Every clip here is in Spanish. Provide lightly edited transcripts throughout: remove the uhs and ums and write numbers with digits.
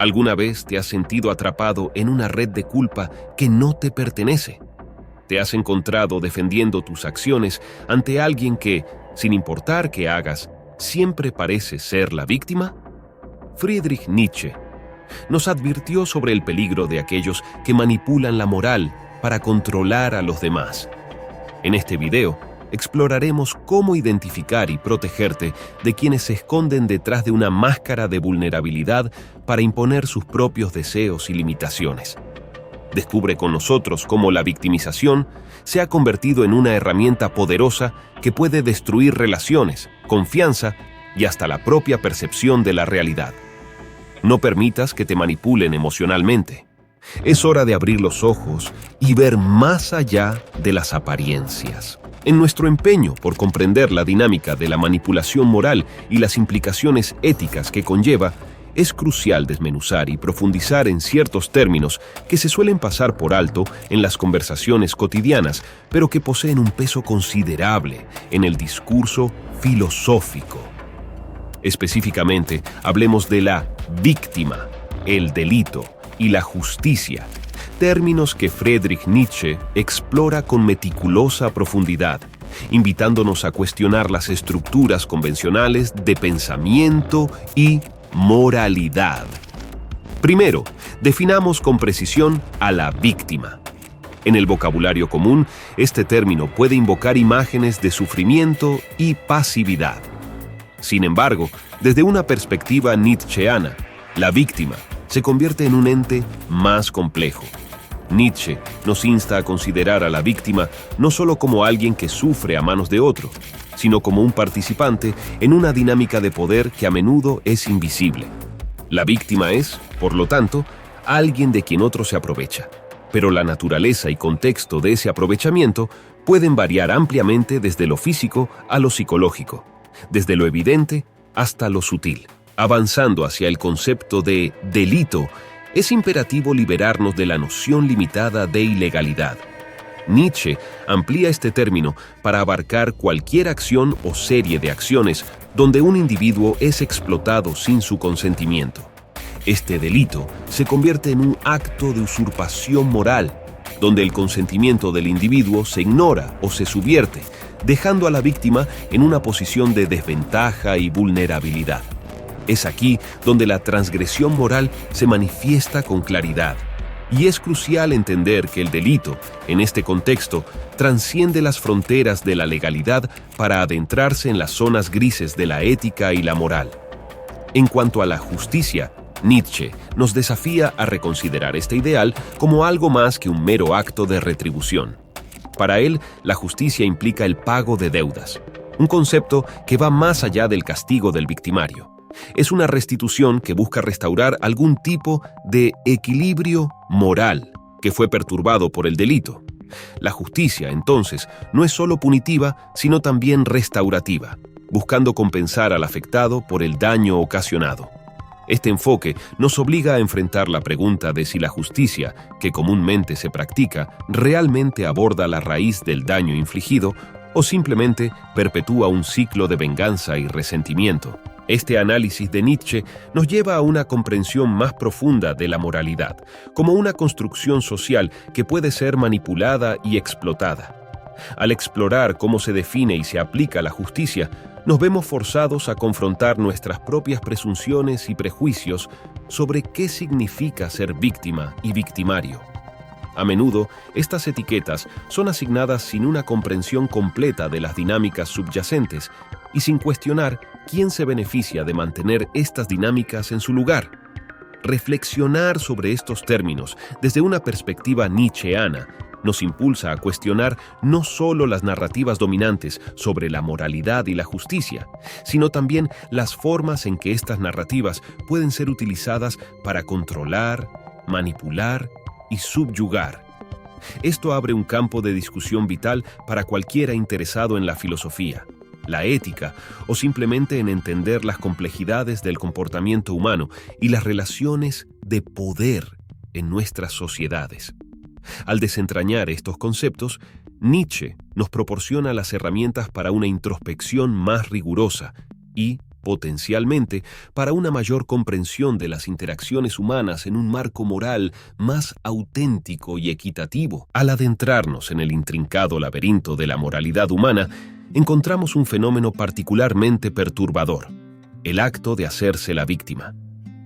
¿Alguna vez te has sentido atrapado en una red de culpa que no te pertenece? ¿Te has encontrado defendiendo tus acciones ante alguien que, sin importar qué hagas, siempre parece ser la víctima? Friedrich Nietzsche nos advirtió sobre el peligro de aquellos que manipulan la moral para controlar a los demás. En este video, exploraremos cómo identificar y protegerte de quienes se esconden detrás de una máscara de vulnerabilidad para imponer sus propios deseos y limitaciones. Descubre con nosotros cómo la victimización se ha convertido en una herramienta poderosa que puede destruir relaciones, confianza y hasta la propia percepción de la realidad. No permitas que te manipulen emocionalmente. Es hora de abrir los ojos y ver más allá de las apariencias. En nuestro empeño por comprender la dinámica de la manipulación moral y las implicaciones éticas que conlleva, es crucial desmenuzar y profundizar en ciertos términos que se suelen pasar por alto en las conversaciones cotidianas, pero que poseen un peso considerable en el discurso filosófico. Específicamente, hablemos de la víctima, el delito y la justicia, términos que Friedrich Nietzsche explora con meticulosa profundidad, invitándonos a cuestionar las estructuras convencionales de pensamiento y moralidad. Primero, definamos con precisión a la víctima. En el vocabulario común, este término puede invocar imágenes de sufrimiento y pasividad. Sin embargo, desde una perspectiva nietzscheana, la víctima se convierte en un ente más complejo. Nietzsche nos insta a considerar a la víctima no solo como alguien que sufre a manos de otro, sino como un participante en una dinámica de poder que a menudo es invisible. La víctima es, por lo tanto, alguien de quien otro se aprovecha, pero la naturaleza y contexto de ese aprovechamiento pueden variar ampliamente desde lo físico a lo psicológico, desde lo evidente hasta lo sutil. Avanzando hacia el concepto de delito, es imperativo liberarnos de la noción limitada de ilegalidad. Nietzsche amplía este término para abarcar cualquier acción o serie de acciones donde un individuo es explotado sin su consentimiento. Este delito se convierte en un acto de usurpación moral, donde el consentimiento del individuo se ignora o se subvierte, dejando a la víctima en una posición de desventaja y vulnerabilidad. Es aquí donde la transgresión moral se manifiesta con claridad. Y es crucial entender que el delito, en este contexto, trasciende las fronteras de la legalidad para adentrarse en las zonas grises de la ética y la moral. En cuanto a la justicia, Nietzsche nos desafía a reconsiderar este ideal como algo más que un mero acto de retribución. Para él, la justicia implica el pago de deudas, un concepto que va más allá del castigo del victimario. Es una restitución que busca restaurar algún tipo de equilibrio moral que fue perturbado por el delito. La justicia, entonces, no es solo punitiva, sino también restaurativa, buscando compensar al afectado por el daño ocasionado. Este enfoque nos obliga a enfrentar la pregunta de si la justicia, que comúnmente se practica, realmente aborda la raíz del daño infligido o simplemente perpetúa un ciclo de venganza y resentimiento. Este análisis de Nietzsche nos lleva a una comprensión más profunda de la moralidad, como una construcción social que puede ser manipulada y explotada. Al explorar cómo se define y se aplica la justicia, nos vemos forzados a confrontar nuestras propias presunciones y prejuicios sobre qué significa ser víctima y victimario. A menudo, estas etiquetas son asignadas sin una comprensión completa de las dinámicas subyacentes y sin cuestionar quién se beneficia de mantener estas dinámicas en su lugar. Reflexionar sobre estos términos desde una perspectiva nietzscheana nos impulsa a cuestionar no solo las narrativas dominantes sobre la moralidad y la justicia, sino también las formas en que estas narrativas pueden ser utilizadas para controlar, manipular y subyugar. Esto abre un campo de discusión vital para cualquiera interesado en la filosofía, la ética o simplemente en entender las complejidades del comportamiento humano y las relaciones de poder en nuestras sociedades. Al desentrañar estos conceptos, Nietzsche nos proporciona las herramientas para una introspección más rigurosa y, potencialmente, para una mayor comprensión de las interacciones humanas en un marco moral más auténtico y equitativo. Al adentrarnos en el intrincado laberinto de la moralidad humana, encontramos un fenómeno particularmente perturbador: el acto de hacerse la víctima.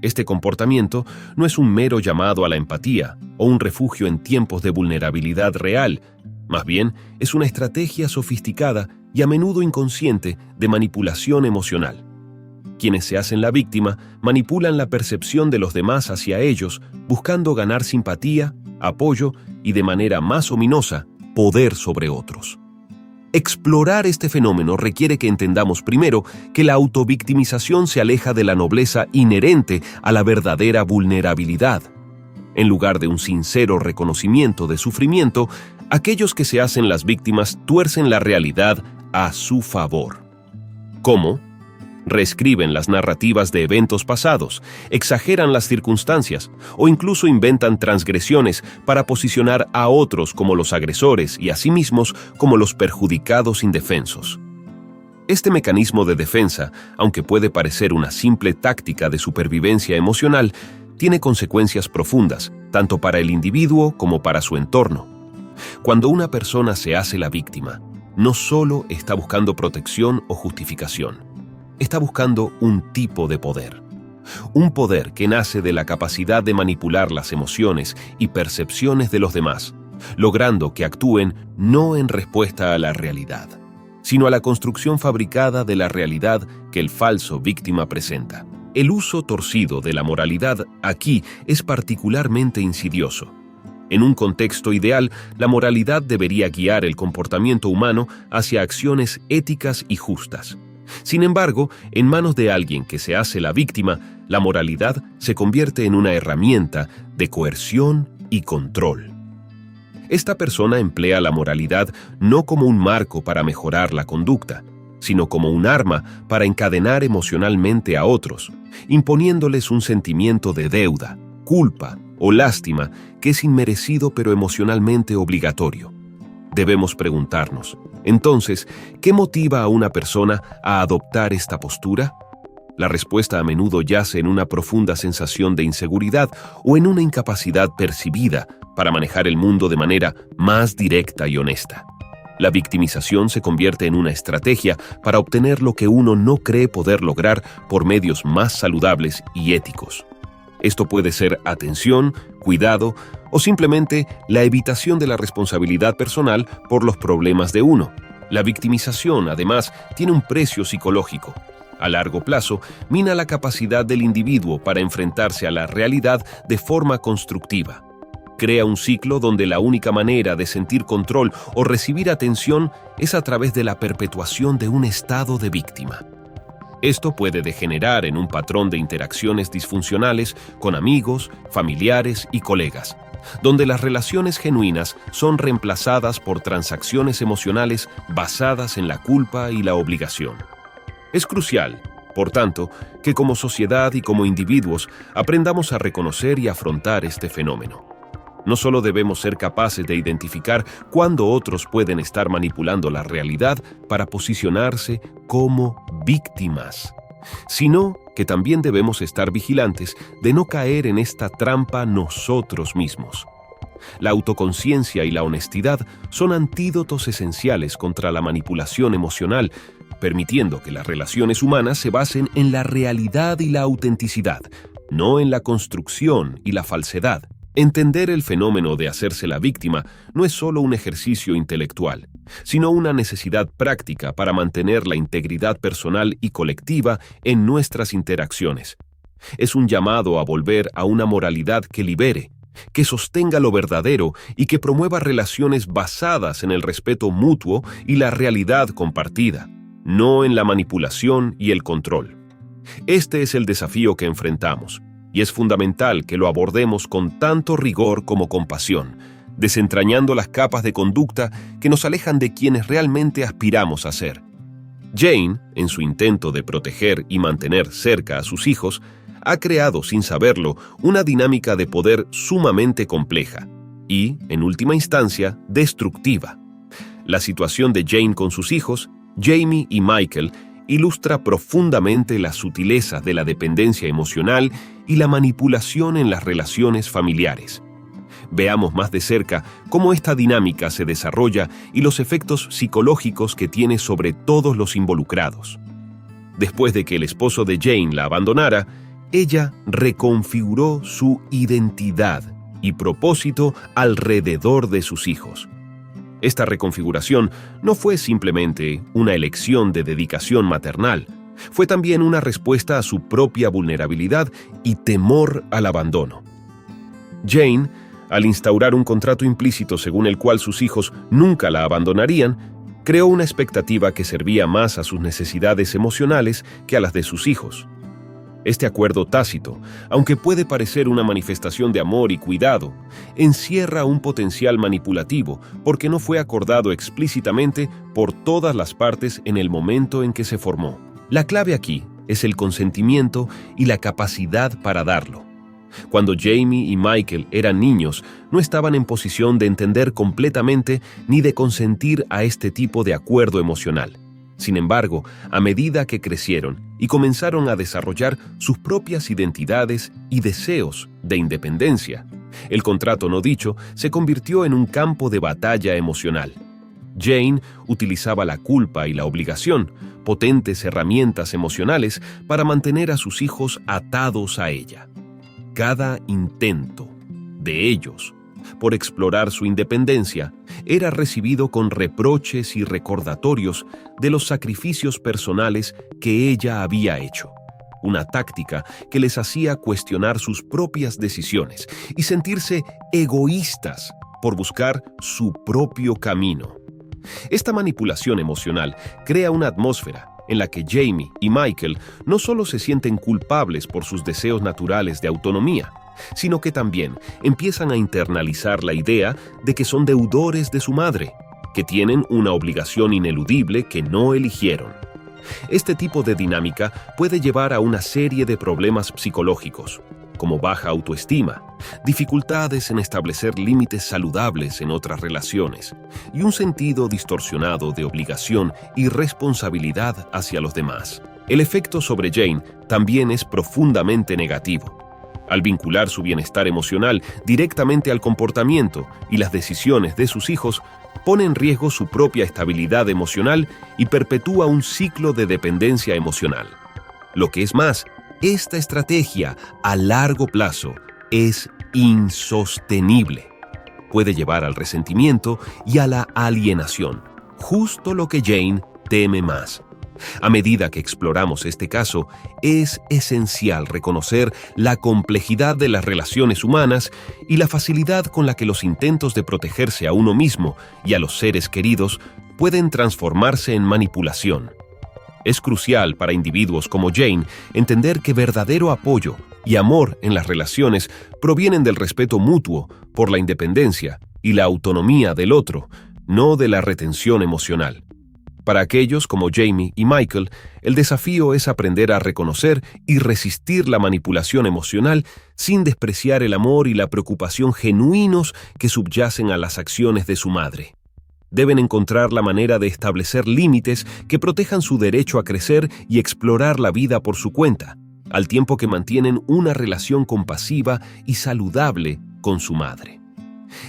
Este comportamiento no es un mero llamado a la empatía o un refugio en tiempos de vulnerabilidad real. Más bien, es una estrategia sofisticada y a menudo inconsciente de manipulación emocional. Quienes se hacen la víctima manipulan la percepción de los demás hacia ellos, buscando ganar simpatía, apoyo y, de manera más ominosa, poder sobre otros. Explorar este fenómeno requiere que entendamos primero que la autovictimización se aleja de la nobleza inherente a la verdadera vulnerabilidad. En lugar de un sincero reconocimiento de sufrimiento, aquellos que se hacen las víctimas tuercen la realidad a su favor. ¿Cómo? Reescriben las narrativas de eventos pasados, exageran las circunstancias o incluso inventan transgresiones para posicionar a otros como los agresores y a sí mismos como los perjudicados indefensos. Este mecanismo de defensa, aunque puede parecer una simple táctica de supervivencia emocional, tiene consecuencias profundas, tanto para el individuo como para su entorno. Cuando una persona se hace la víctima, no solo está buscando protección o justificación, está buscando un tipo de poder. Un poder que nace de la capacidad de manipular las emociones y percepciones de los demás, logrando que actúen no en respuesta a la realidad, sino a la construcción fabricada de la realidad que el falso víctima presenta. El uso torcido de la moralidad aquí es particularmente insidioso. En un contexto ideal, la moralidad debería guiar el comportamiento humano hacia acciones éticas y justas. Sin embargo, en manos de alguien que se hace la víctima, la moralidad se convierte en una herramienta de coerción y control. Esta persona emplea la moralidad no como un marco para mejorar la conducta, sino como un arma para encadenar emocionalmente a otros, imponiéndoles un sentimiento de deuda, culpa o lástima que es inmerecido pero emocionalmente obligatorio. Debemos preguntarnos, entonces, ¿qué motiva a una persona a adoptar esta postura? La respuesta a menudo yace en una profunda sensación de inseguridad o en una incapacidad percibida para manejar el mundo de manera más directa y honesta. La victimización se convierte en una estrategia para obtener lo que uno no cree poder lograr por medios más saludables y éticos. Esto puede ser atención, cuidado o simplemente la evitación de la responsabilidad personal por los problemas de uno. La victimización, además, tiene un precio psicológico. A largo plazo, mina la capacidad del individuo para enfrentarse a la realidad de forma constructiva. Crea un ciclo donde la única manera de sentir control o recibir atención es a través de la perpetuación de un estado de víctima. Esto puede degenerar en un patrón de interacciones disfuncionales con amigos, familiares y colegas, donde las relaciones genuinas son reemplazadas por transacciones emocionales basadas en la culpa y la obligación. Es crucial, por tanto, que como sociedad y como individuos aprendamos a reconocer y afrontar este fenómeno. No solo debemos ser capaces de identificar cuándo otros pueden estar manipulando la realidad para posicionarse como víctimas, sino que también debemos estar vigilantes de no caer en esta trampa nosotros mismos. La autoconciencia y la honestidad son antídotos esenciales contra la manipulación emocional, permitiendo que las relaciones humanas se basen en la realidad y la autenticidad, no en la construcción y la falsedad. Entender el fenómeno de hacerse la víctima no es solo un ejercicio intelectual, sino una necesidad práctica para mantener la integridad personal y colectiva en nuestras interacciones. Es un llamado a volver a una moralidad que libere, que sostenga lo verdadero y que promueva relaciones basadas en el respeto mutuo y la realidad compartida, no en la manipulación y el control. Este es el desafío que enfrentamos. Y es fundamental que lo abordemos con tanto rigor como compasión, desentrañando las capas de conducta que nos alejan de quienes realmente aspiramos a ser. Jane, en su intento de proteger y mantener cerca a sus hijos, ha creado, sin saberlo, una dinámica de poder sumamente compleja y, en última instancia, destructiva. La situación de Jane con sus hijos, Jamie y Michael, ilustra profundamente las sutilezas de la dependencia emocional y la manipulación en las relaciones familiares. Veamos más de cerca cómo esta dinámica se desarrolla y los efectos psicológicos que tiene sobre todos los involucrados. Después de que el esposo de Jane la abandonara, ella reconfiguró su identidad y propósito alrededor de sus hijos. Esta reconfiguración no fue simplemente una elección de dedicación maternal, fue también una respuesta a su propia vulnerabilidad y temor al abandono. Jane, al instaurar un contrato implícito según el cual sus hijos nunca la abandonarían, creó una expectativa que servía más a sus necesidades emocionales que a las de sus hijos. Este acuerdo tácito, aunque puede parecer una manifestación de amor y cuidado, encierra un potencial manipulativo porque no fue acordado explícitamente por todas las partes en el momento en que se formó. La clave aquí es el consentimiento y la capacidad para darlo. Cuando Jamie y Michael eran niños, no estaban en posición de entender completamente ni de consentir a este tipo de acuerdo emocional. Sin embargo, a medida que crecieron y comenzaron a desarrollar sus propias identidades y deseos de independencia, el contrato no dicho se convirtió en un campo de batalla emocional. Jane utilizaba la culpa y la obligación, potentes herramientas emocionales, para mantener a sus hijos atados a ella. Cada intento de ellos por explorar su independencia era recibido con reproches y recordatorios de los sacrificios personales que ella había hecho, una táctica que les hacía cuestionar sus propias decisiones y sentirse egoístas por buscar su propio camino. Esta manipulación emocional crea una atmósfera en la que Jamie y Michael no solo se sienten culpables por sus deseos naturales de autonomía, sino que también empiezan a internalizar la idea de que son deudores de su madre, que tienen una obligación ineludible que no eligieron. Este tipo de dinámica puede llevar a una serie de problemas psicológicos, como baja autoestima, dificultades en establecer límites saludables en otras relaciones y un sentido distorsionado de obligación y responsabilidad hacia los demás. El efecto sobre Jane también es profundamente negativo. Al vincular su bienestar emocional directamente al comportamiento y las decisiones de sus hijos, pone en riesgo su propia estabilidad emocional y perpetúa un ciclo de dependencia emocional. Lo que es más, esta estrategia a largo plazo es insostenible. Puede llevar al resentimiento y a la alienación, justo lo que Jane teme más. A medida que exploramos este caso, es esencial reconocer la complejidad de las relaciones humanas y la facilidad con la que los intentos de protegerse a uno mismo y a los seres queridos pueden transformarse en manipulación. Es crucial para individuos como Jane entender que verdadero apoyo y amor en las relaciones provienen del respeto mutuo por la independencia y la autonomía del otro, no de la retención emocional. Para aquellos como Jamie y Michael, el desafío es aprender a reconocer y resistir la manipulación emocional sin despreciar el amor y la preocupación genuinos que subyacen a las acciones de su madre. Deben encontrar la manera de establecer límites que protejan su derecho a crecer y explorar la vida por su cuenta, al tiempo que mantienen una relación compasiva y saludable con su madre.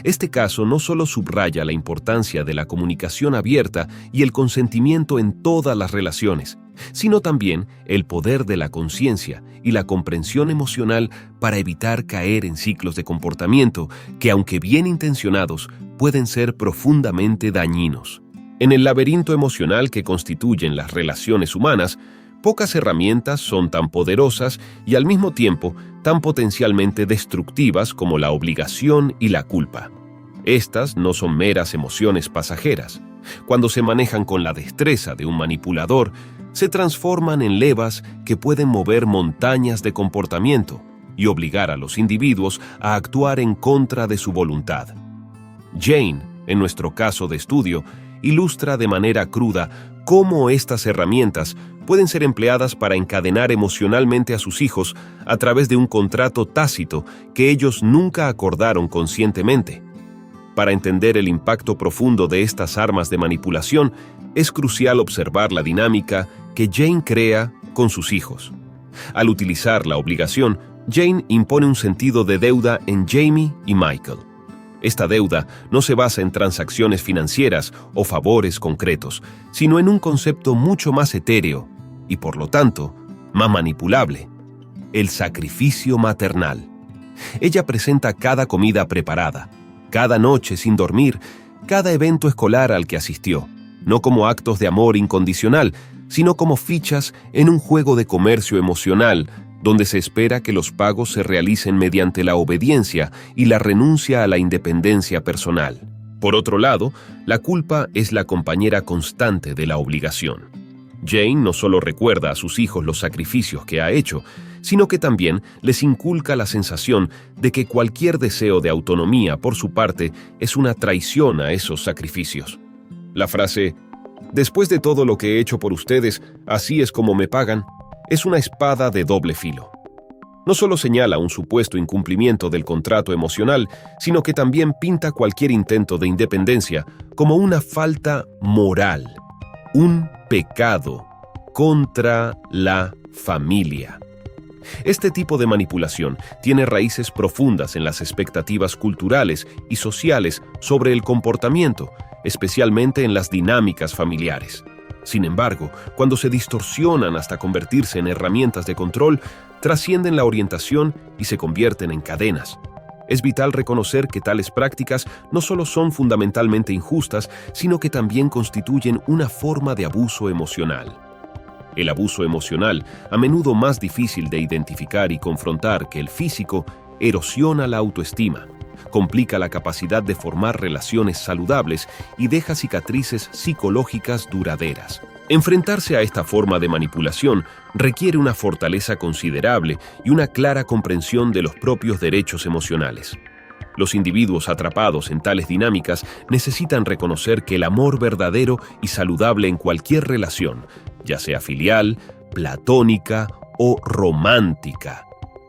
Este caso no solo subraya la importancia de la comunicación abierta y el consentimiento en todas las relaciones, sino también el poder de la conciencia y la comprensión emocional para evitar caer en ciclos de comportamiento que, aunque bien intencionados, pueden ser profundamente dañinos. En el laberinto emocional que constituyen las relaciones humanas, pocas herramientas son tan poderosas y al mismo tiempo tan potencialmente destructivas como la obligación y la culpa. Estas no son meras emociones pasajeras. Cuando se manejan con la destreza de un manipulador, se transforman en levas que pueden mover montañas de comportamiento y obligar a los individuos a actuar en contra de su voluntad. Jane, en nuestro caso de estudio, ilustra de manera cruda cómo estas herramientas pueden ser empleadas para encadenar emocionalmente a sus hijos a través de un contrato tácito que ellos nunca acordaron conscientemente. Para entender el impacto profundo de estas armas de manipulación, Es crucial observar la dinámica que Jane crea con sus hijos. Al utilizar la obligación, Jane impone un sentido de deuda en Jamie y Michael. Esta deuda no se basa en transacciones financieras o favores concretos, sino en un concepto mucho más etéreo y, por lo tanto, más manipulable: el sacrificio maternal. Ella presenta cada comida preparada, cada noche sin dormir, cada evento escolar al que asistió, no como actos de amor incondicional, sino como fichas en un juego de comercio emocional, donde se espera que los pagos se realicen mediante la obediencia y la renuncia a la independencia personal. Por otro lado, la culpa es la compañera constante de la obligación. Jane no solo recuerda a sus hijos los sacrificios que ha hecho, sino que también les inculca la sensación de que cualquier deseo de autonomía por su parte es una traición a esos sacrificios. La frase "después de todo lo que he hecho por ustedes, así es como me pagan", es una espada de doble filo. No solo señala un supuesto incumplimiento del contrato emocional, sino que también pinta cualquier intento de independencia como una falta moral, un pecado contra la familia. Este tipo de manipulación tiene raíces profundas en las expectativas culturales y sociales sobre el comportamiento, especialmente en las dinámicas familiares. Sin embargo, cuando se distorsionan hasta convertirse en herramientas de control, trascienden la orientación y se convierten en cadenas. Es vital reconocer que tales prácticas no solo son fundamentalmente injustas, sino que también constituyen una forma de abuso emocional. El abuso emocional, a menudo más difícil de identificar y confrontar que el físico, erosiona la autoestima, complica la capacidad de formar relaciones saludables y deja cicatrices psicológicas duraderas. Enfrentarse a esta forma de manipulación requiere una fortaleza considerable y una clara comprensión de los propios derechos emocionales. Los individuos atrapados en tales dinámicas necesitan reconocer que el amor verdadero y saludable en cualquier relación, ya sea filial, platónica o romántica,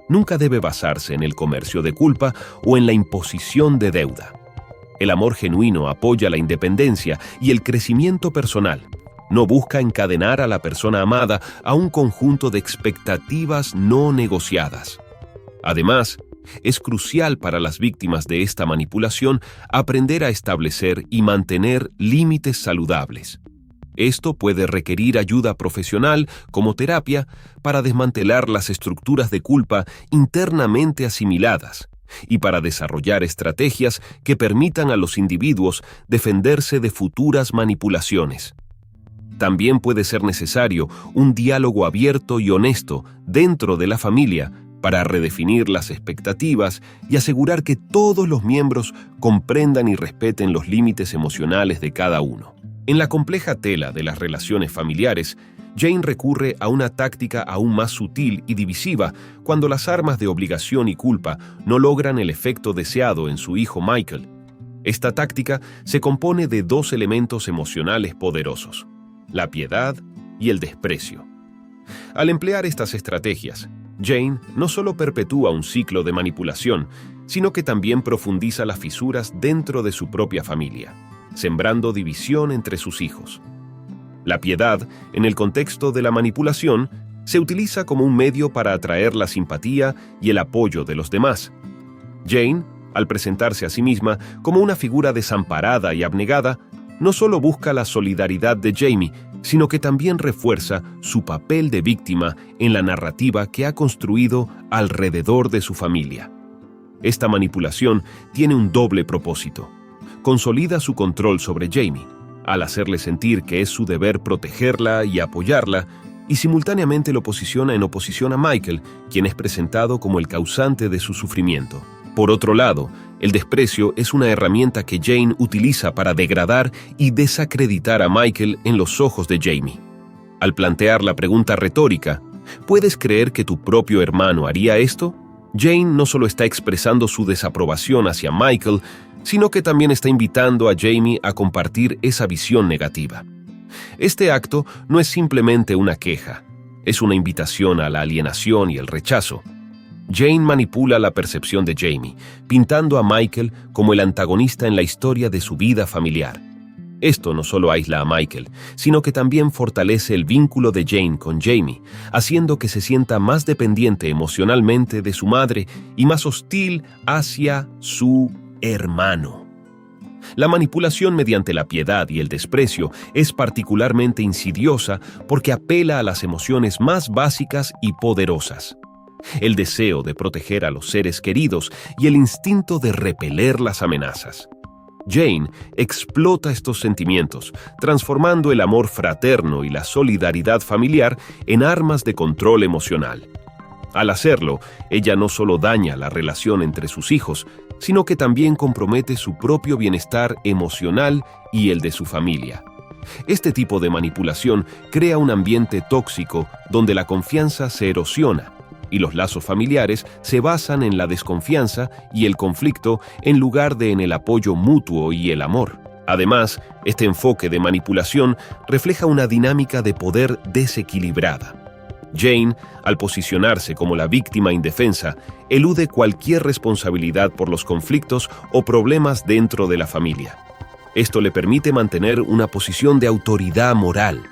nunca debe basarse en el comercio de culpa o en la imposición de deuda. El amor genuino apoya la independencia y el crecimiento personal. No busca encadenar a la persona amada a un conjunto de expectativas no negociadas. Además, es crucial para las víctimas de esta manipulación aprender a establecer y mantener límites saludables. Esto puede requerir ayuda profesional como terapia para desmantelar las estructuras de culpa internamente asimiladas y para desarrollar estrategias que permitan a los individuos defenderse de futuras manipulaciones. También puede ser necesario un diálogo abierto y honesto dentro de la familia para redefinir las expectativas y asegurar que todos los miembros comprendan y respeten los límites emocionales de cada uno. En la compleja tela de las relaciones familiares, Jane recurre a una táctica aún más sutil y divisiva cuando las armas de obligación y culpa no logran el efecto deseado en su hijo Michael. Esta táctica se compone de dos elementos emocionales poderosos: la piedad y el desprecio. Al emplear estas estrategias, Jane no solo perpetúa un ciclo de manipulación, sino que también profundiza las fisuras dentro de su propia familia, sembrando división entre sus hijos. La piedad, en el contexto de la manipulación, se utiliza como un medio para atraer la simpatía y el apoyo de los demás. Jane, al presentarse a sí misma como una figura desamparada y abnegada, no solo busca la solidaridad de Jamie, sino que también refuerza su papel de víctima en la narrativa que ha construido alrededor de su familia. Esta manipulación tiene un doble propósito. Consolida su control sobre Jamie, al hacerle sentir que es su deber protegerla y apoyarla, y simultáneamente lo posiciona en oposición a Michael, quien es presentado como el causante de su sufrimiento. Por otro lado, el desprecio es una herramienta que Jane utiliza para degradar y desacreditar a Michael en los ojos de Jamie. Al plantear la pregunta retórica, ¿puedes creer que tu propio hermano haría esto?, Jane no solo está expresando su desaprobación hacia Michael, sino que también está invitando a Jamie a compartir esa visión negativa. Este acto no es simplemente una queja, es una invitación a la alienación y el rechazo. Jane manipula la percepción de Jamie, pintando a Michael como el antagonista en la historia de su vida familiar. Esto no solo aísla a Michael, sino que también fortalece el vínculo de Jane con Jamie, haciendo que se sienta más dependiente emocionalmente de su madre y más hostil hacia su hermano. La manipulación mediante la piedad y el desprecio es particularmente insidiosa porque apela a las emociones más básicas y poderosas: el deseo de proteger a los seres queridos y el instinto de repeler las amenazas. Jane explota estos sentimientos, transformando el amor fraterno y la solidaridad familiar en armas de control emocional. Al hacerlo, ella no solo daña la relación entre sus hijos, sino que también compromete su propio bienestar emocional y el de su familia. Este tipo de manipulación crea un ambiente tóxico donde la confianza se erosiona y los lazos familiares se basan en la desconfianza y el conflicto en lugar de en el apoyo mutuo y el amor. Además, este enfoque de manipulación refleja una dinámica de poder desequilibrada. Jane, al posicionarse como la víctima indefensa, elude cualquier responsabilidad por los conflictos o problemas dentro de la familia. Esto le permite mantener una posición de autoridad moral,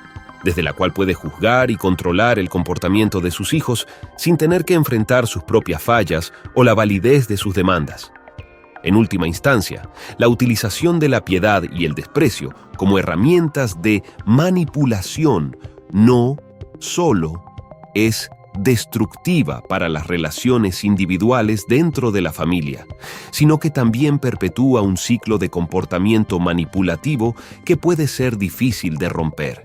desde la cual puede juzgar y controlar el comportamiento de sus hijos sin tener que enfrentar sus propias fallas o la validez de sus demandas. En última instancia, la utilización de la piedad y el desprecio como herramientas de manipulación no solo es destructiva para las relaciones individuales dentro de la familia, sino que también perpetúa un ciclo de comportamiento manipulativo que puede ser difícil de romper.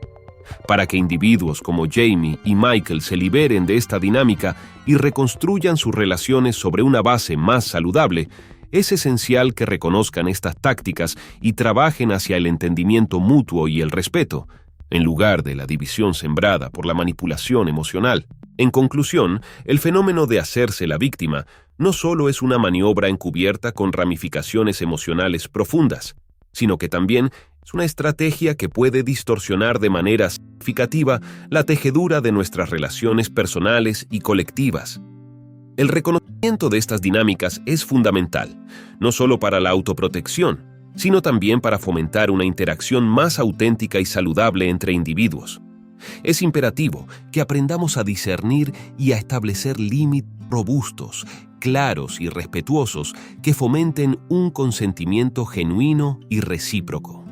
Para que individuos como Jamie y Michael se liberen de esta dinámica y reconstruyan sus relaciones sobre una base más saludable, es esencial que reconozcan estas tácticas y trabajen hacia el entendimiento mutuo y el respeto, en lugar de la división sembrada por la manipulación emocional. En conclusión, el fenómeno de hacerse la víctima no solo es una maniobra encubierta con ramificaciones emocionales profundas, sino que también es una estrategia que puede distorsionar de manera significativa la tejedura de nuestras relaciones personales y colectivas. El reconocimiento de estas dinámicas es fundamental, no solo para la autoprotección, sino también para fomentar una interacción más auténtica y saludable entre individuos. Es imperativo que aprendamos a discernir y a establecer límites robustos, claros y respetuosos que fomenten un consentimiento genuino y recíproco.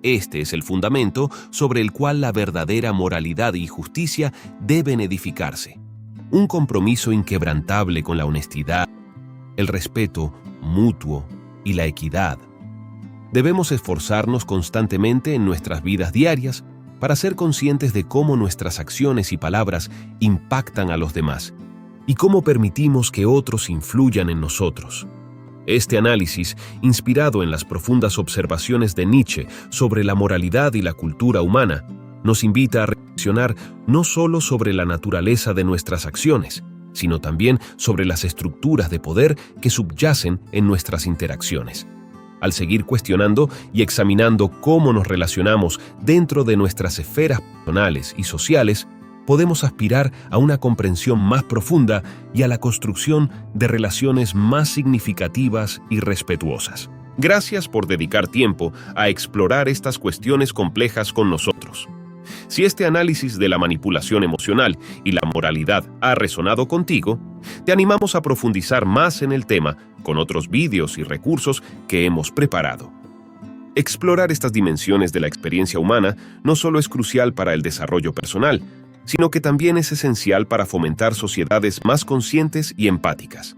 Este es el fundamento sobre el cual la verdadera moralidad y justicia deben edificarse. Un compromiso inquebrantable con la honestidad, el respeto mutuo y la equidad. Debemos esforzarnos constantemente en nuestras vidas diarias para ser conscientes de cómo nuestras acciones y palabras impactan a los demás y cómo permitimos que otros influyan en nosotros. Este análisis, inspirado en las profundas observaciones de Nietzsche sobre la moralidad y la cultura humana, nos invita a reflexionar no solo sobre la naturaleza de nuestras acciones, sino también sobre las estructuras de poder que subyacen en nuestras interacciones. Al seguir cuestionando y examinando cómo nos relacionamos dentro de nuestras esferas personales y sociales, podemos aspirar a una comprensión más profunda y a la construcción de relaciones más significativas y respetuosas. Gracias por dedicar tiempo a explorar estas cuestiones complejas con nosotros. Si este análisis de la manipulación emocional y la moralidad ha resonado contigo, te animamos a profundizar más en el tema con otros vídeos y recursos que hemos preparado. Explorar estas dimensiones de la experiencia humana no solo es crucial para el desarrollo personal, sino que también es esencial para fomentar sociedades más conscientes y empáticas.